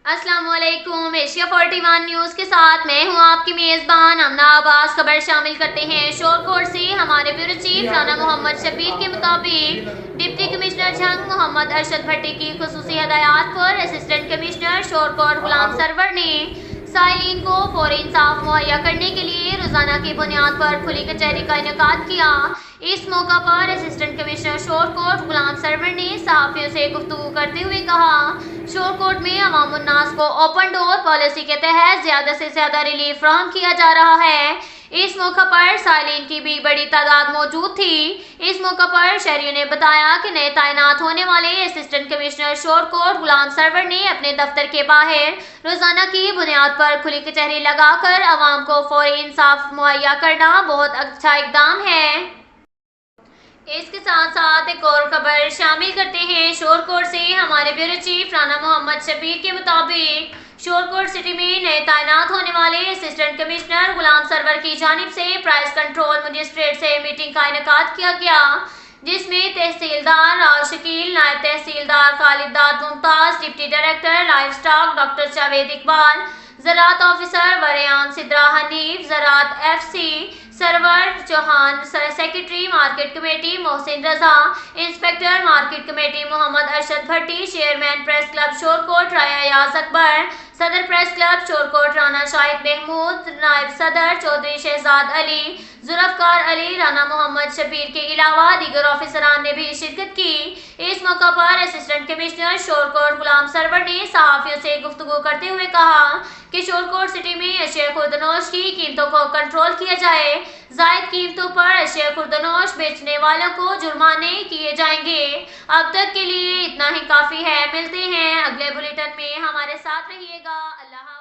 अस्सलाम वालेकुम। Asia 41 news के साथ मैं हूं आपकी मेज़बान अमना अब्बास। खबर शामिल करते हैं शोरकोट से। हमारे ब्यूरो चीफ राना मोहम्मद शबीर के मुताबिक डिप्टी कमिश्नर झंग मोहम्मद अरशद भट्टी की खुसूसी हदायत पर असिस्टेंट कमिश्नर शोरकोट गुलाम सरवर ने साइलिन को फौरी इंसाफ मुहैया करने के लिए रोजाना की बुनियाद पर खुली कचहरी का इनेकाद किया। इस मौका पर असिस्टेंट कमिश्नर शोरकोट गुलाम सरवर ने सहाफियों से गुफ्तगू करते हुए कहा, शोरकोट में अवाम उन्नास को ओपन डोर पॉलिसी के तहत ज्यादा से ज्यादा रिलीफ फराहम किया जा रहा है। इस मौका पर साइलिन की भी बड़ी तादाद मौजूद थी। इस मौका पर शहरियों ने बताया कि नए तैनात होने वाले असिस्टेंट कमिश्नर शोरकोट गुलाम सरवर ने अपने दफ्तर के बाहर रोजाना की बुनियाद पर खुली कचहरी लगाकर अवाम को फौरी इंसाफ मुहैया करना बहुत अच्छा इकदाम है। इसके साथ साथ एक और खबर शामिल करते हैं शोरकोट से। हमारे ब्यूरो चीफ राना मोहम्मद शबीर के मुताबिक शोरकोट सिटी में नए तैनात होने वाले असिस्टेंट कमिश्नर गुलाम सरवर की जानिब से प्राइस कंट्रोल मजिस्ट्रेट से मीटिंग का इनेकाद किया गया, जिसमें तहसीलदार राज शकील, नायब तहसीलदार Khalid Dad Mumtaz, deputy director life stock doctor Javed Iqbal, ज़राअत ऑफिसर वरेआम सिद्रा हनीफ, ज़राअत FC Sarwar Chauhan, secretary market committee Mohsin Raza, inspector market committee Mohammad Arshad Bhatti, chairman press club Shorkot राया याज अकबर, सदर प्रेस क्लब शोरकोट राना शाहिद महमूद, नायब सदर चौधरी शहजाद अली, जुल्फकार अली, राना मोहम्मद शबीर के अलावा दीगर ऑफिसरान ने भी शिरकत की। इस मौका पर असिस्टेंट कमिश्नर शोरकोट गुलाम सरवर ने सहाफियों से गुफ्तगू करते हुए कहा कि शोरकोट सिटी में अशिया खुर्दनोश की कीमतों को कंट्रोल किया जाए। जायद कीमतों पर अशिया खुर्दनोश बेचने वालों को जुर्माने किए जाएंगे। अब तक के लिए इतना ही काफी है। मिलते हैं अगले बुलेटिन में, हमारे साथ रहिएगा। अल्लाह।